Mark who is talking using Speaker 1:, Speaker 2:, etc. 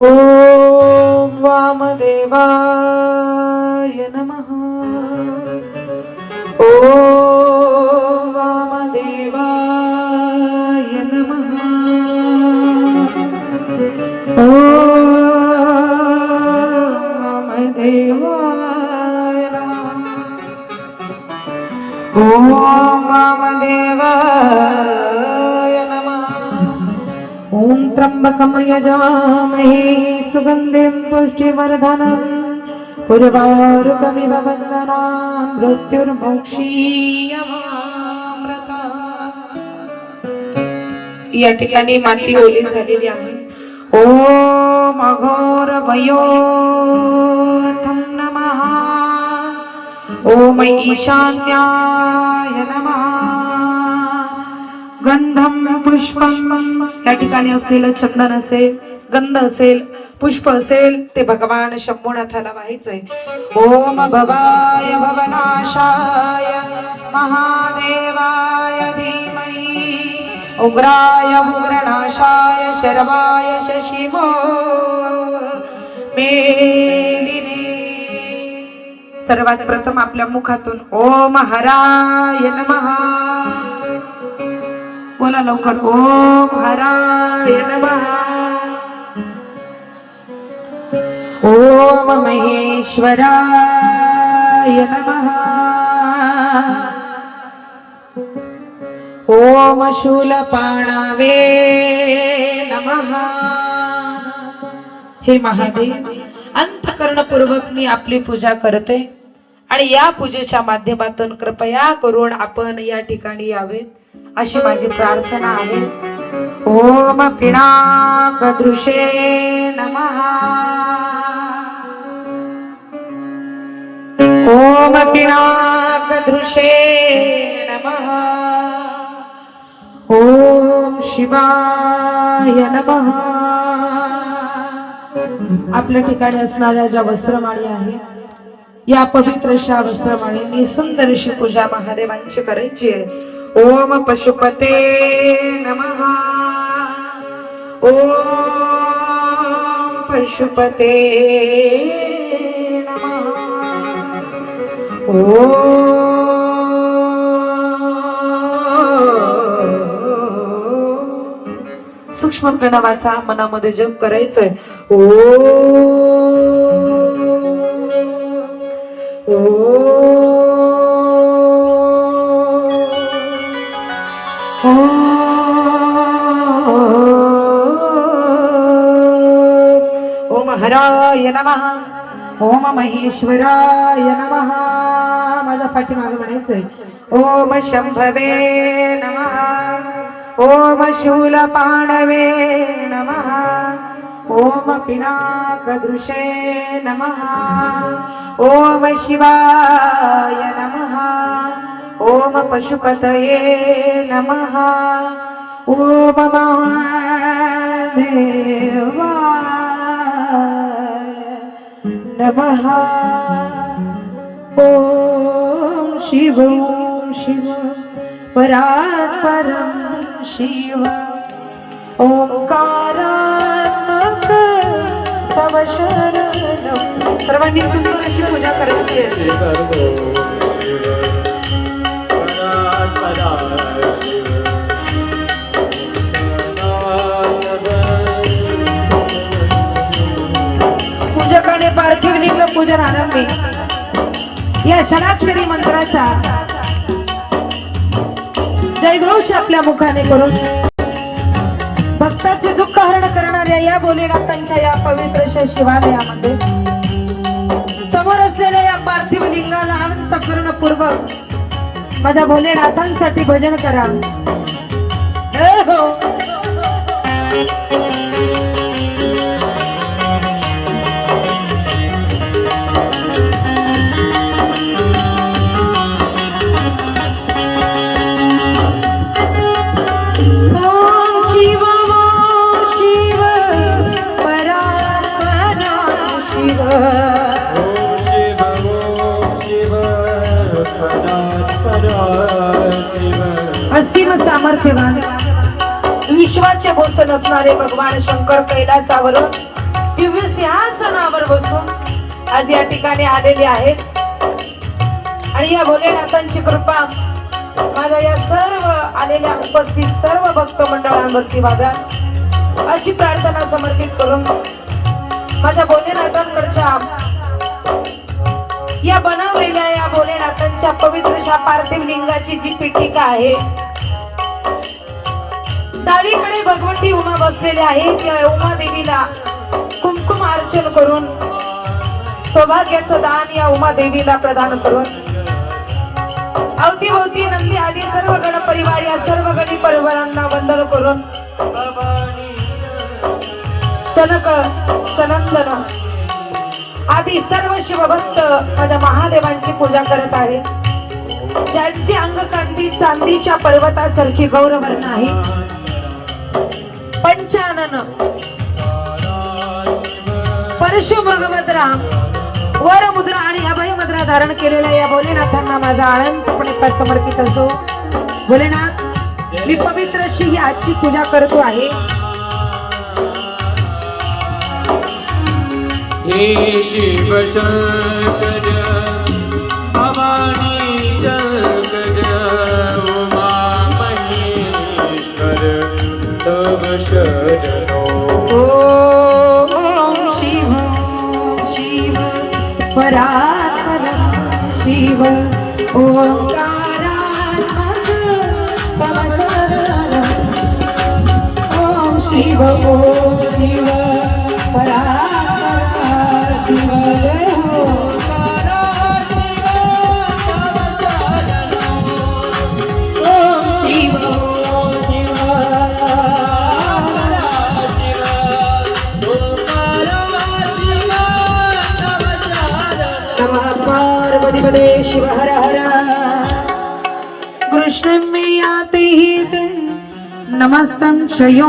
Speaker 1: ओम वामदेवाय नमः। ओम वामदेवाय नमः। ओम वामदेवाय नमः। ओम वामदेवाय नमः। ओम त्र्यंबकं यजामहे सुगंधिं पुष्टिवर्धनम् उर्वारुकमिव बन्धनान् मृत्युर्मोक्षीयमामृतात्। या ठिकाणी माती ओली झालेली आहे। ओम अघोर वयोथं नमः। ओम ईशान्याय नमः। गंधम पुष्पम, या ठिकाणी असलेलं चंदन असेल, गंध असेल, पुष्प असेल, ते भगवान शंभुनाथाला व्हायचंय। ओम भवाय भवनाशाय महादेवाय धीमहि उग्राय उग्रनाशाय शर्वाय शशिवो मेलिने। सर्वात प्रथम आपल्या मुखातून ओम हराय नमः बोला लवकर। ओम हराय नमः। ओम महेश्वराय नमः। ओम शूलपाणावे नमः। हे महादेव, अंतःकरणपूर्वक मी आपली पूजा करते आणि या पूजेच्या माध्यमातून कृपया करून आपण या ठिकाणी यावे अशी माझी प्रार्थना आहे। ओम पिनाकदृशे नमः। ओम पिनाकदृशे नमः। ओम शिवाय नमः। आपल्या ठिकाणी असणाऱ्या ज्या वस्त्रमाळी आहे, या पवित्र अशा वस्त्रमाळींनी सुंदर अशी पूजा महादेवांची करायची आहे। ओम पशुपते नमः। ओम पशुपते नमः। ओम सूक्ष्म प्रणवाचा मनामध्ये जप करायचंय। ओम हराय नमः। ओम महेश्वराय नमः। माझ्या पाठीमागे म्हणायचंय। ओम शंभवे नमः। ओम शूलपाणवे नमः। ओम पिनाकदृशे नमः। ओम शिवाय नमः। ओम पशुपतये नमः। ओम महादेवाय नमः। ओम शिव शिव परात्परं शिव ओंकारात्मक तव शरणं। सर्वांनी सुंदर अशी पूजा करायची आहे। पूजकाने पार्थिव लिंग पूजन आरंभी या षडाक्षरी मंत्राचा जयघोष आपल्या मुखाने करून भक्ताचे दुःख हरण करणाऱ्या या भोलेनाथांच्या या पवित्र शिवालयामध्ये समोर असलेल्या या पार्थिव लिंगाला अंतःकरणपूर्वक माझ्या भोलेनाथांसाठी भजन करा। अस्तिम सामर्थ्यवान विश्वाचे भूषण असणारे भगवान शंकर कैलासावरून दिव्य सिंहासनावर बसून आज या ठिकाणी आलेले आहेत आणि या भोलेनाथांची कृपा माझ्या या सर्व आलेल्या उपस्थित सर्व भक्त मंडळांवरती वागा अशी प्रार्थना समर्पित करून माझ्या भोलेनाथांकडच्या या बनवलेल्या या भोलेनाथांच्या पवित्र अशा पार्थिव लिंगाची जी पीठिका आहे, डावीकडे भगवती उमा बसलेली आहे, त्या उमा देवीला कुंकुम अर्चन करून सौभाग्याचं दान या उमा देवीला प्रदान करून अवतीभोवती नंदी आदी सर्व गण परिवार या सर्व गणी परिवारांना वंदन करून सनक सनंदन आदी सर्व शिवभक्त माझ्या महादेवांची पूजा करत आहे, ज्यांची अंगकांती चांदीच्या पर्वतासारखी गौरवर्ण आहे, पंचानन परशु भगवद्रा वर मुद्रा आणि अभय मुद्रा धारण केलेल्या या भोलेनाथांना माझा अनंतपणे समर्पित असो। भोलेनाथ, मी पवित्र अशी ही आजची पूजा करतो आहे।
Speaker 2: हे शिव शंकर भवानी शंकर उमा महेश्वर तव शरणो।
Speaker 1: ओम शिव शिव परात्पर शिव ओंकारात्मक तव शरणो। ओम शिव परात्पर शिव ओंकार शिव तव शरणो। ओम शिव पार्वतीपदे शिव हर हर। कृष्ण में आते ही दिन नमस्तं शयो।